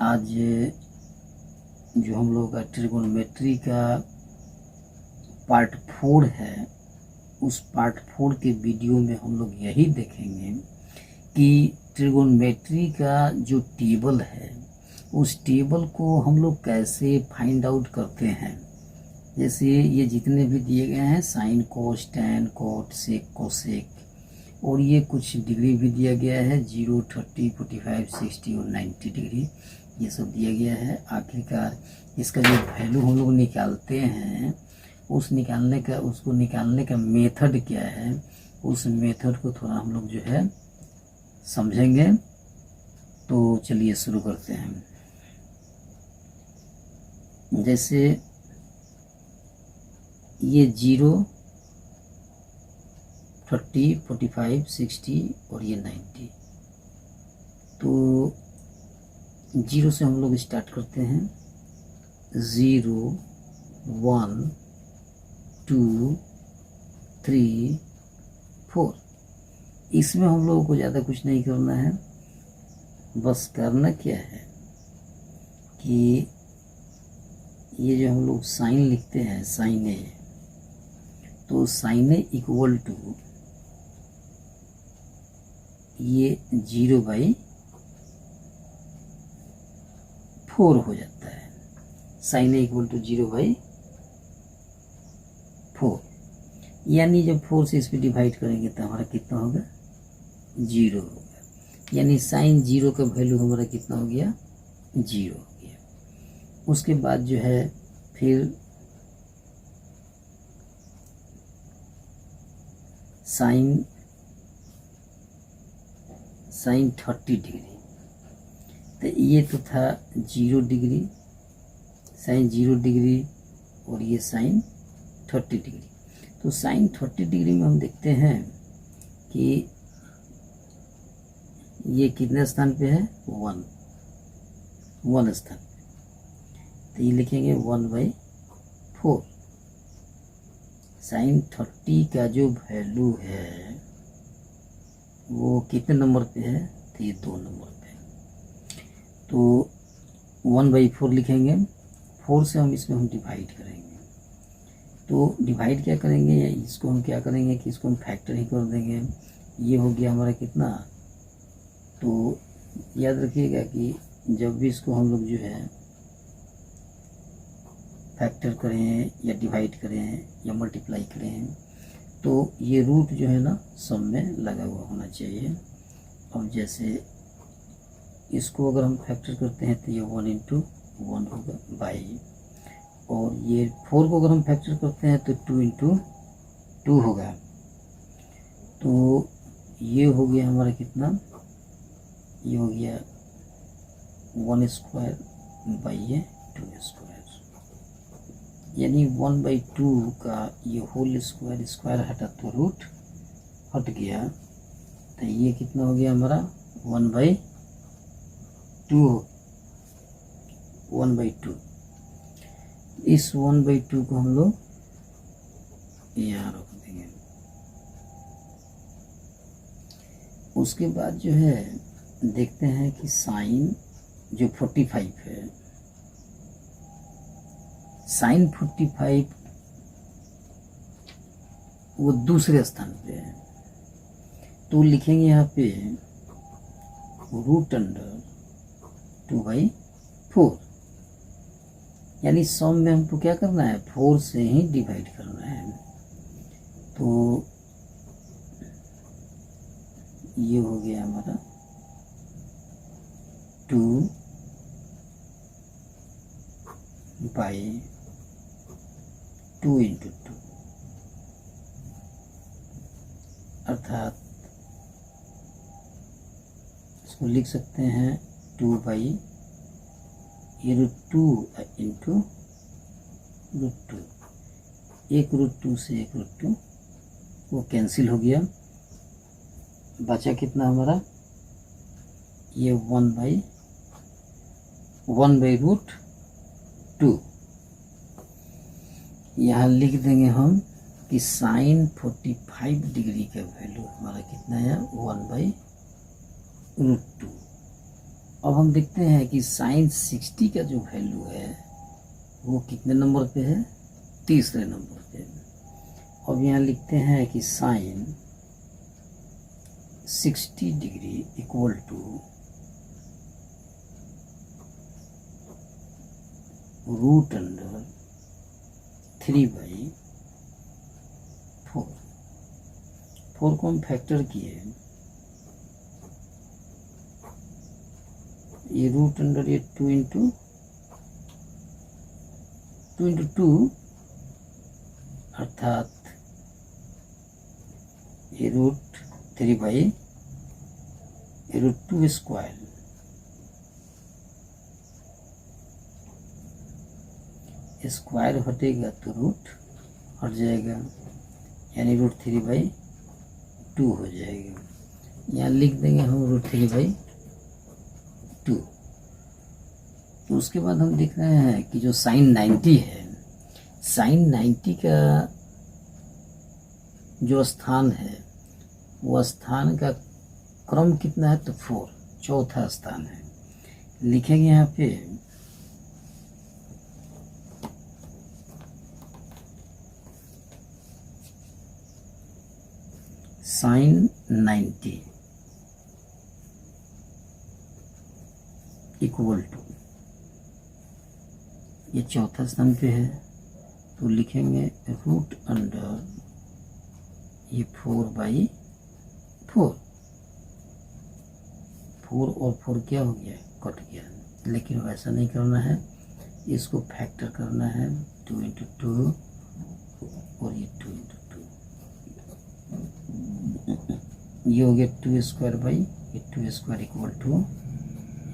आज जो हम लोग का ट्रिगोनोमेट्री का पार्ट 4 है, उस पार्ट 4 के वीडियो में हम लोग यही देखेंगे कि ट्रिगोनोमेट्री का जो टेबल है उस टेबल को हम लोग कैसे फाइंड आउट करते हैं। जैसे ये जितने भी दिए गए हैं, साइन, कोस, टैन, कोट, सेक, कोसेक, और ये कुछ डिग्री भी दिया गया है, 0, 30, 45, 60 और 90 डिग्री, ये सब दिया गया है। आखिरकार इसका जो वैल्यू हम लोग निकालते हैं, उसको निकालने का मेथड क्या है, उस मेथड को थोड़ा हम लोग जो है समझेंगे। तो चलिए शुरू करते हैं। जैसे ये 0, 30, 45, 60 और ये 90, तो 0 से हम लोग स्टार्ट करते हैं। 0, 1, 2, 3, 4। इसमें हम लोगों को ज़्यादा कुछ नहीं करना है, बस करना क्या है कि ये जो हम लोग साइन लिखते हैं, साइन ए, तो साइन ए इक्वल टू ये 0/4 हो जाता है। साइन ए इक्वल टू 0/4, यानी जब 4 से इस पर डिवाइड करेंगे तो हमारा कितना होगा, 0 होगा। यानी साइन 0 का वैल्यू हमारा कितना हो गया, 0 हो गया। उसके बाद जो है फिर साइन 30 डिग्री, तो ये तो था 0 डिग्री, साइन 0 डिग्री, और ये साइन 30 डिग्री। तो साइन 30 डिग्री में हम देखते हैं कि ये कितने स्थान पे है, 1 स्थान पे, तो ये लिखेंगे 1/4। साइन 30 का जो वैल्यू है वो कितने नंबर पे है, तो ये 2 नंबर पे। तो 1/4 लिखेंगे, 4 से हम इसको हम डिवाइड करेंगे। तो डिवाइड क्या करेंगे, इसको हम क्या करेंगे कि इसको हम फैक्टर ही कर देंगे। ये हो गया हमारा कितना, तो याद रखिएगा कि जब भी इसको हम लोग जो है फैक्टर करें या डिवाइड करें या मल्टीप्लाई करें, तो ये रूट जो है ना सब में लगा हुआ होना चाहिए। अब जैसे इसको अगर हम फैक्टर करते हैं तो ये 1 × 1 होगा बाई, और ये 4 को अगर हम फैक्टर करते हैं तो 2 × 2 होगा। तो ये हो गया हमारा कितना, ये हो गया 1² बाई ये 2², यानी 1/2 का ये होल स्क्वायर हटा तो रूट हट गया, तो ये कितना हो गया हमारा 1/2। इस 1/2 को हम लोग यहाँ रख देंगे। उसके बाद जो है देखते हैं कि साइन जो 45 है, साइन 45 वो दूसरे स्थान पे है, तो लिखेंगे यहाँ पे √2/4, यानी सम में हमको क्या करना है, 4 से ही डिवाइड करना है। तो ये हो गया हमारा 2/2 × 2, अर्थात इसको लिख सकते हैं 2/√2 × √2। एक √2 से एक √2 वो कैंसिल हो गया, बचा कितना हमारा, ये 1/√2। यहाँ लिख देंगे हम कि साइन 45 डिग्री का वैल्यू हमारा कितना है, 1/√2। अब हम देखते हैं कि साइन 60 का जो वैल्यू है वो कितने नंबर पे है, तीसरे नंबर पे। अब यहाँ लिखते हैं कि sine 60 degree equal to root under 3/4। 4 को हम फैक्टर किए, ये रूट अंडर ये 2 इंटू 2 अर्थात ये रूट 3/√2 स्क्वायर। स्क्वायर हटेगा तो रूट हट जाएगा, यानी √3/2 हो जाएगा। यहाँ लिख देंगे हम √3/2। तो उसके बाद हम देख रहे हैं कि जो साइन 90 है, साइन 90 का जो स्थान है वो स्थान का क्रम कितना है, तो 4, चौथा स्थान है। लिखेंगे यहाँ पे साइन 90 इक्वल टू, ये चौथा स्थान पे है, तो लिखेंगे रूट अंडर ये 4/4। 4 और 4 क्या हो गया, कट गया। लेकिन वैसा नहीं करना है, इसको फैक्टर करना है, 2 इंटू 2 और ये 2 इंटू 2, ये हो गया 2 स्क्वायर बाई ये 2 स्क्वायर इक्वल टू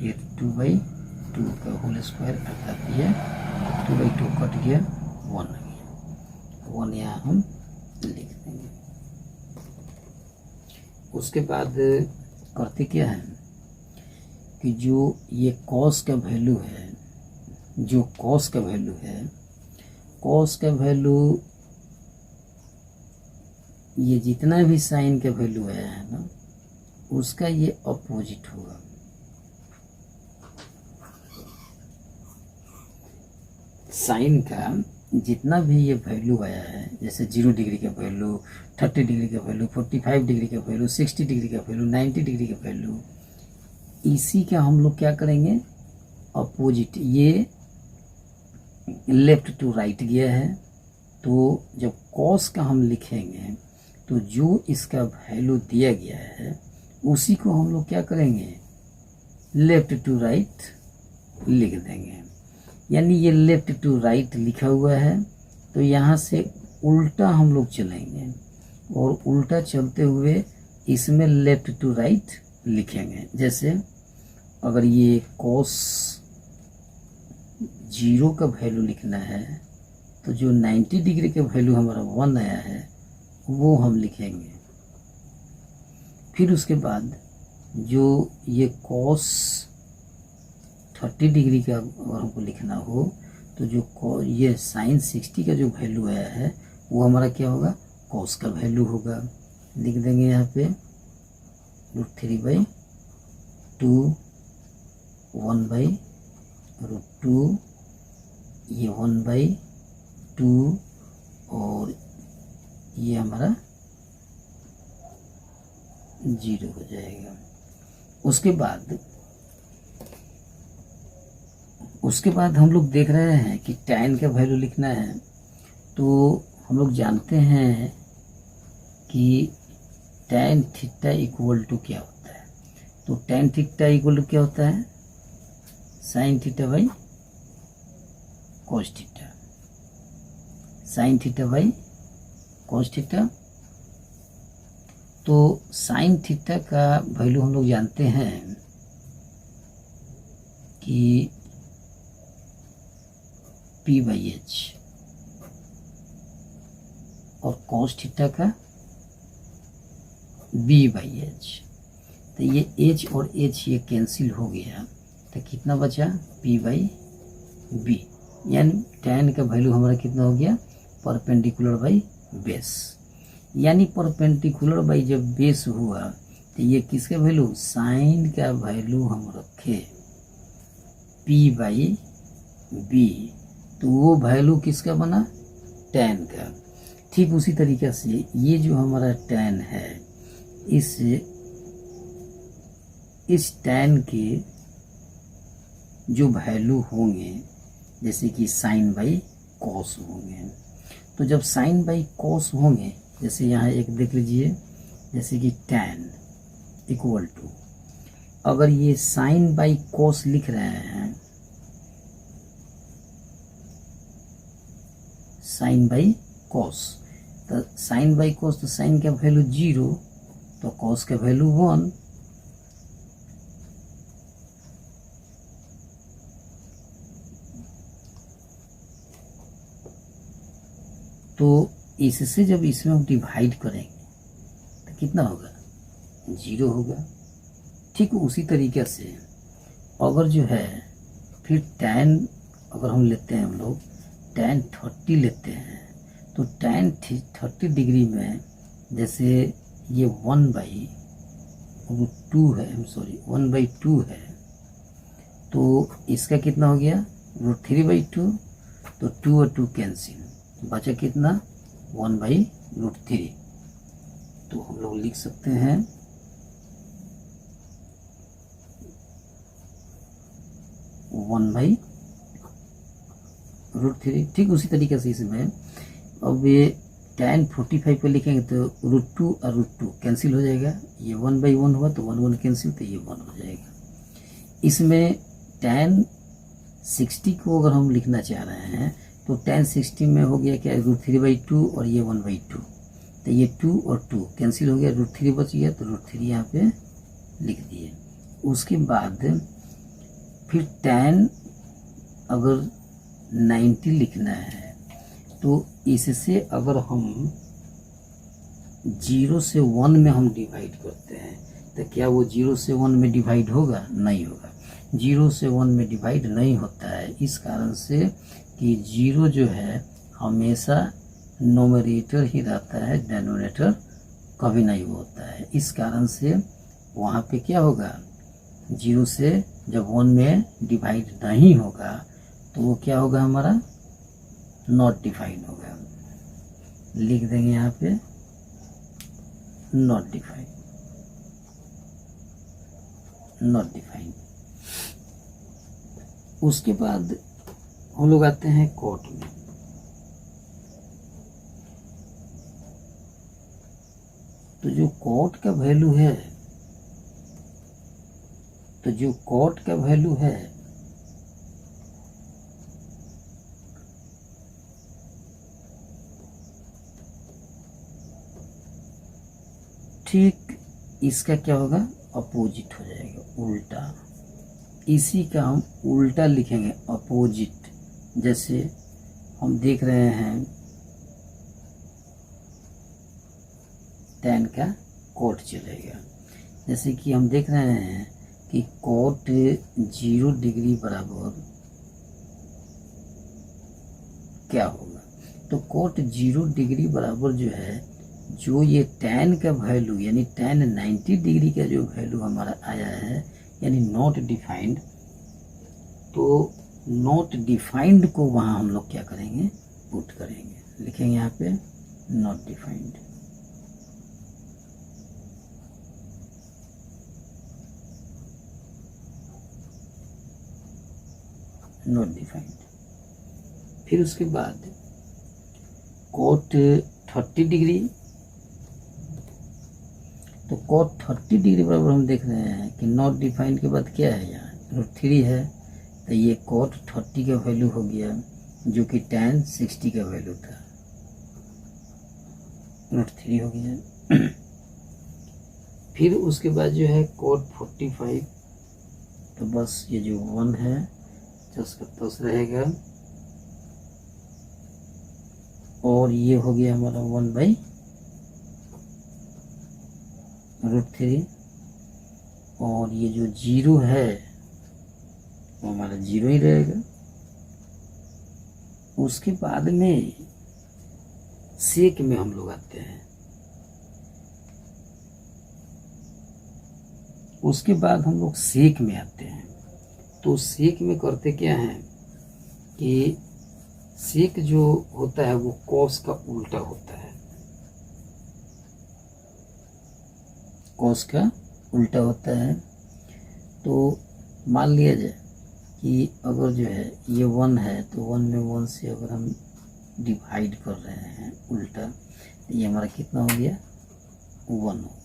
ये 2/2 का होल स्क्वायर, अर्थात ये 2/2 कट गया, 1 आ गया। 1 यहाँ हम लिख देंगे। उसके बाद करते क्या है कि जो ये कॉस का वैल्यू है, जो कॉस का वैल्यू है, कॉस का वैल्यू ये जितना भी साइन का वैल्यू आया है ना, उसका ये अपोजिट होगा। साइन का जितना भी ये वैल्यू आया है, जैसे 0 डिग्री का वैल्यू, 30 डिग्री का वैल्यू, 45 डिग्री का वैल्यू, 60 डिग्री का वैल्यू, 90 डिग्री का वैल्यू, इसी का हम लोग क्या करेंगे, अपोजिट। ये लेफ्ट टू राइट गया है, तो जब कॉस का हम लिखेंगे तो जो इसका वैल्यू दिया गया है उसी को हम लोग क्या करेंगे, लेफ्ट टू राइट लिख देंगे। यानी ये लेफ्ट टू राइट लिखा हुआ है, तो यहाँ से उल्टा हम लोग चलेंगे और उल्टा चलते हुए इसमें लेफ्ट टू राइट लिखेंगे। जैसे अगर ये cos 0 का वैल्यू लिखना है, तो जो 90 डिग्री का वैल्यू हमारा 1 आया है वो हम लिखेंगे। फिर उसके बाद जो ये cos 30 डिग्री का अगर हमको लिखना हो, तो जो ये साइन 60 का जो वैल्यू आया है वो हमारा क्या होगा, cos का वैल्यू होगा। लिख देंगे यहाँ पे √3/2, 1/√2, ये 1/2 और ये हमारा 0 हो जाएगा। उसके बाद हम लोग देख रहे हैं कि tan का वैल्यू लिखना है, तो हम लोग जानते हैं कि tan थीटा इक्वल टू क्या होता है। तो tan थीटा इक्वल टू क्या होता है, sine theta by cos theta, sine theta by cos theta. तो साइन थीटा का वैल्यू हम लोग जानते हैं कि P/H और cos थीटा का B/H। तो ये H और H ये कैंसिल हो गया, तो कितना बचा, P/B। यानी tan का वैल्यू हमारा कितना हो गया, परपेंडिकुलर बाई बेस। यानी परपेंडिकुलर बाई जब बेस हुआ तो ये किसका वैल्यू, साइन का वैल्यू हम रखे। पी बाई बी, तो वो वैल्यू किसका बना, tan का। ठीक उसी तरीके से ये जो हमारा tan है, इस tan के जो वैल्यू होंगे, जैसे कि साइन बाई कॉस होंगे, तो जब साइन बाई कॉस होंगे, जैसे यहाँ एक देख लीजिए, जैसे कि tan इक्वल टू, अगर ये साइन बाई कॉस लिख रहे हैं, साइन बाई कॉस, तो साइन बाई कॉस, तो साइन का वैल्यू 0, तो कॉस का वैल्यू 1, तो इससे जब इसमें हम डिवाइड करेंगे तो कितना होगा, 0 होगा। ठीक उसी तरीके से अगर जो है फिर tan, अगर हम लेते हैं हम लोग tan 30 लेते हैं, तो tan 30 डिग्री में जैसे ये 1/2 है, 1/2 है, तो इसका कितना हो गया, √3/2, तो 2 और 2 कैंसिल, बचा कितना, 1/√3, तो हम लोग लिख सकते हैं 1/√3। ठीक उसी तरीके से इसमें अब ये tan 45 पर लिखेंगे तो √2 और √2 कैंसिल हो जाएगा, ये 1/1 हुआ तो 1 कैंसिल, तो ये 1 हो जाएगा। इसमें tan 60 को अगर हम लिखना चाह रहे हैं तो tan 60 में हो गया क्या, √3/2 और ये 1/2, तो ये 2 और 2 कैंसिल हो गया, √3 बच गया, तो √3 यहाँ पे लिख दिए। उसके बाद फिर tan अगर 90 लिखना है, तो इससे अगर हम 0 से 1 में हम डिवाइड करते हैं, तो क्या वो 0 से 1 में डिवाइड होगा, नहीं होगा, 0 से 1 में डिवाइड नहीं होता है, इस कारण से कि 0 जो है हमेशा नोमरेटर ही रहता है, डेनोमिनेटर कभी नहीं होता है। इस कारण से वहाँ पे क्या होगा, 0 से जब 1 में डिवाइड नहीं होगा तो वो क्या होगा, हमारा नॉट डिफाइंड होगा, लिख देंगे यहाँ पे नॉट डिफाइंड, नॉट डिफाइंड। उसके बाद हम लोग आते हैं कोट में। तो जो कोट का वैल्यू है, ठीक इसका क्या होगा, अपोजिट हो जाएगा, उल्टा। इसी का हम उल्टा लिखेंगे, अपोजिट। जैसे हम देख रहे हैं tan का कोट चलेगा, जैसे कि हम देख रहे हैं कि कोट 0 डिग्री बराबर क्या होगा, तो कोट 0 डिग्री बराबर जो है, जो ये tan का वैल्यू यानी tan 90 डिग्री का जो वैल्यू हमारा आया है, यानी नॉट डिफाइंड, तो नॉट डिफाइंड को वहाँ हम लोग क्या करेंगे, पुट करेंगे, लिखेंगे यहाँ पे नॉट डिफाइंड। Not defined. फिर उसके बाद कोट 30 डिग्री, तो कोट 30 डिग्री बराबर हम देख रहे हैं कि नॉट डिफाइंड के बाद क्या है, यहाँ √3 है, तो ये कोट 30 का वैल्यू हो गया, जो कि tan 60 का वैल्यू था, √3 हो गया। फिर उसके बाद जो है कोट 45, तो बस ये जो 1 है उसका तस रहेगा, और ये हो गया हमारा 1/√3, और ये जो 0 है वो हमारा 0 ही रहेगा। उसके बाद में सेक में हम लोग आते हैं। उसके बाद हम लोग सेक में आते हैं, तो सेक में करते क्या हैं कि सेक जो होता है वो कॉस का उल्टा होता है, कॉस का उल्टा होता है। तो मान लिया जाए कि अगर जो है ये 1 है तो 1 में 1 से अगर हम डिवाइड कर रहे हैं उल्टा, तो ये हमारा कितना हो गया, 1 हो गया।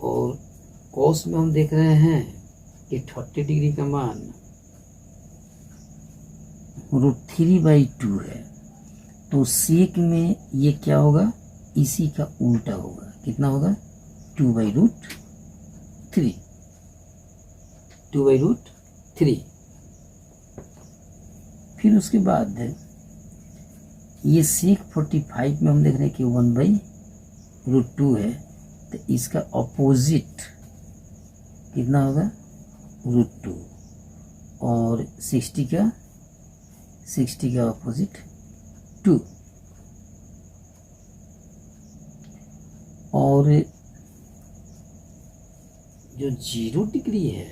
और कॉस में हम देख रहे हैं कि 30 डिग्री का मान √3/2 है। तो सेक में ये क्या होगा, इसी का उल्टा होगा, कितना होगा, 2/√3, 2/√3। फिर उसके बाद ये सेक 45 में हम देख रहे हैं कि 1/√2 है, तो इसका अपोजिट कितना होगा, √2, और 60 का अपोजिट 2। और जो 0 डिग्री है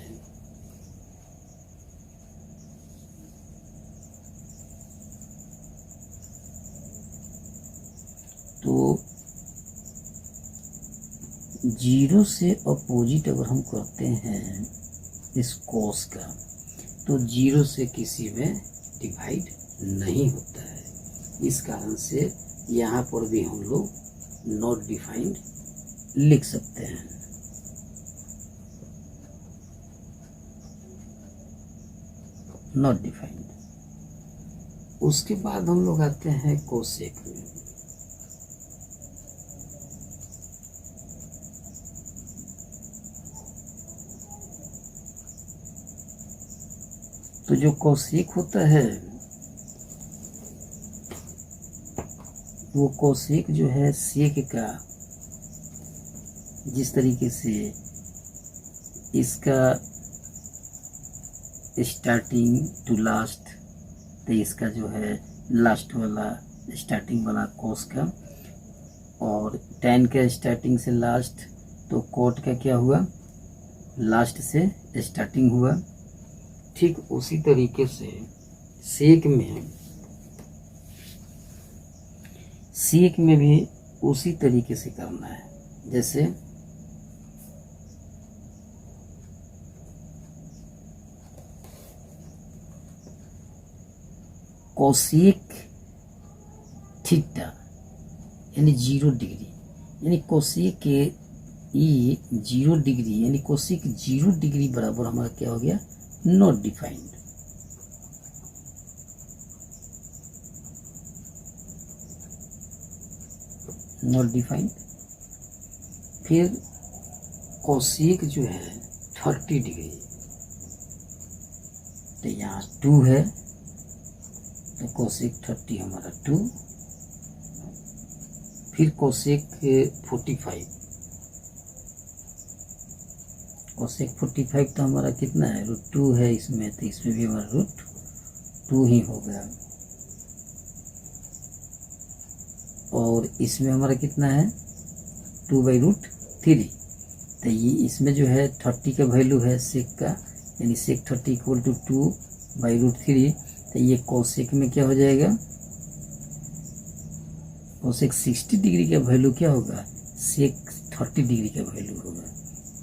तो 0 से अपोजिट अगर हम करते हैं इस कॉस का, तो 0 से किसी में डिवाइड नहीं होता है। इस कारण से यहाँ पर भी हम लोग नॉट डिफाइंड लिख सकते हैं। Not defined. उसके बाद हम लोग आते हैं कोसेक में। तो जो कोसेक होता है वो कोसेक जो है सेक का, जिस तरीके से इसका स्टार्टिंग टू लास्ट, तो इसका जो है लास्ट वाला स्टार्टिंग वाला कोस का, और tan का स्टार्टिंग से लास्ट, तो कोट का क्या हुआ, लास्ट से स्टार्टिंग हुआ। ठीक उसी तरीके से सेक में भी उसी तरीके से करना है। जैसे कोसेक थीटा यानी 0 डिग्री, यानी कोसेक के ई 0 डिग्री, यानी कोसेक 0 डिग्री बराबर हमारा क्या हो गया, नॉट डिफाइंड। Not defined. फिर कोसेक जो है 30 डिग्री, तो यहाँ 2 है, तो कोसेक 30 हमारा 2। फिर कोसेक 45, कोसेक 45 तो हमारा कितना है, √2 है इसमें, तो इसमें भी हमारा √2 ही होगा। और इसमें हमारा कितना है, 2/√3। तो ये इसमें जो है 30 का वैल्यू है सेक का, यानी सेक 30 = 2/√3। तो ये कोसेक में क्या हो जाएगा, कोसेक 60 डिग्री का वैल्यू क्या होगा, सेक 30 डिग्री का वैल्यू होगा,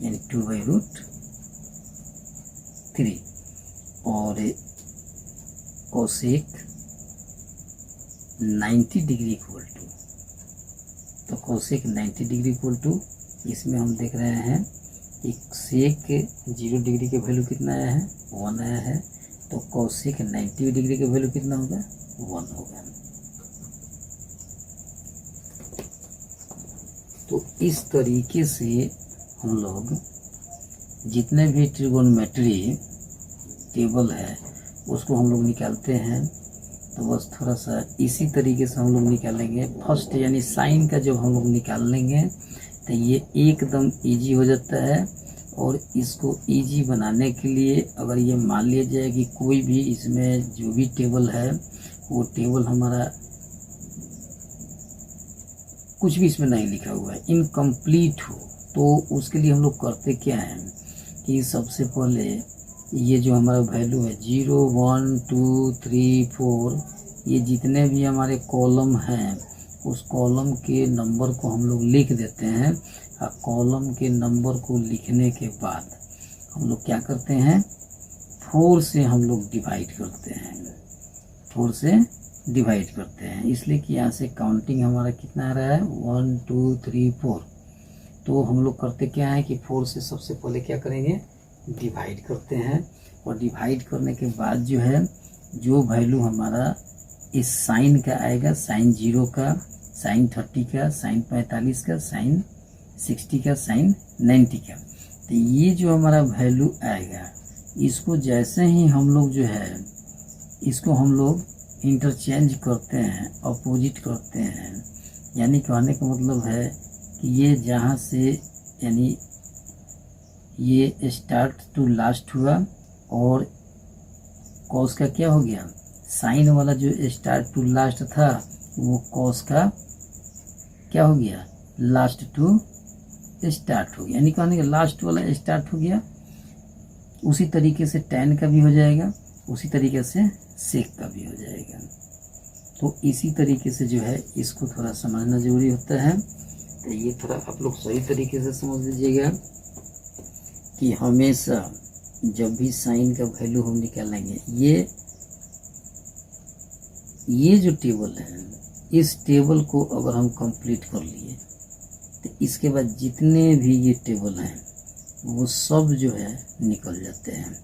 यानी 2/√3। और कोसेक 90 डिग्री इक्वल टू, तो कोसेक 90 डिग्री इक्वल टू, इसमें हम देख रहे हैं कि सेक 0 डिग्री के वैल्यू कितना आया है, 1 आया है, तो कोसेक 90 डिग्री का वैल्यू कितना होगा, 1 होगा। तो इस तरीके से हम लोग जितने भी ट्रिगोनोमेट्री टेबल है उसको हम लोग निकालते हैं। तो बस थोड़ा सा इसी तरीके से हम लोग निकालेंगे। फर्स्ट यानी साइन का जब हम लोग निकाल लेंगे तो ये एकदम इजी हो जाता है। और इसको इजी बनाने के लिए अगर ये मान लिया जाए कि कोई भी इसमें जो भी टेबल है वो टेबल हमारा कुछ भी इसमें नहीं लिखा हुआ है, इनकम्प्लीट हो, तो उसके लिए हम लोग करते क्या हैं कि सबसे पहले ये जो हमारा वैल्यू है 0 1 2 3 4, ये जितने भी हमारे कॉलम हैं उस कॉलम के नंबर को हम लोग लिख देते हैं। और कॉलम के नंबर को लिखने के बाद हम लोग क्या करते हैं, 4 से हम लोग डिवाइड करते हैं, 4 से डिवाइड करते हैं, इसलिए कि यहाँ से काउंटिंग हमारा कितना आ रहा है 1 2 3 4। तो हम लोग करते क्या है कि 4 से सबसे पहले क्या करेंगे, डिवाइड करते हैं। और डिवाइड करने के बाद जो है जो वैल्यू हमारा इस साइन का आएगा, साइन 0 का, साइन 30 का, साइन 45 का, साइन 60 का, साइन 90 का, तो ये जो हमारा वैल्यू आएगा इसको जैसे ही हम लोग जो है इसको हम लोग इंटरचेंज करते हैं, अपोजिट करते हैं, यानी कहने का मतलब है कि ये जहाँ से यानी ये स्टार्ट टू लास्ट हुआ और कॉस का क्या हो गया, साइन वाला जो स्टार्ट टू लास्ट था वो कॉस का क्या हो गया, लास्ट टू स्टार्ट हो गया, यानी कहने का लास्ट वाला स्टार्ट हो गया। उसी तरीके से टैन का भी हो जाएगा, उसी तरीके से सेक का भी हो जाएगा। तो इसी तरीके से जो है इसको थोड़ा समझना जरूरी होता है। तो ये थोड़ा आप लोग सही तरीके से समझ लीजिएगा कि हमेशा जब भी साइन का वैल्यू हम निकालेंगे, ये जो टेबल है इस टेबल को अगर हम कंप्लीट कर लिए तो इसके बाद जितने भी ये टेबल हैं वो सब जो है निकल जाते हैं।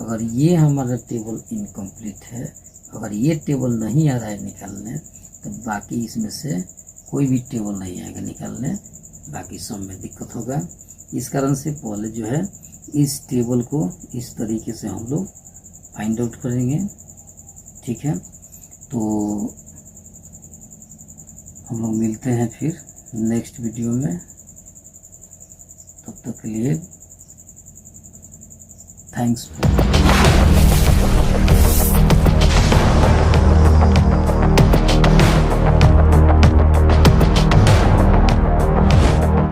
अगर ये हमारा टेबल इनकम्प्लीट है, अगर ये टेबल नहीं आ रहा है निकालने, तो बाकी इसमें से कोई भी टेबल नहीं आएगा निकालने, बाकी सब में दिक्कत होगा। इस कारण से पहले जो है इस टेबल को इस तरीके से हम लोग फाइंड आउट करेंगे, ठीक है। तो हम लोग मिलते हैं फिर नेक्स्ट वीडियो में, तब तक के लिए थैंक्स फॉर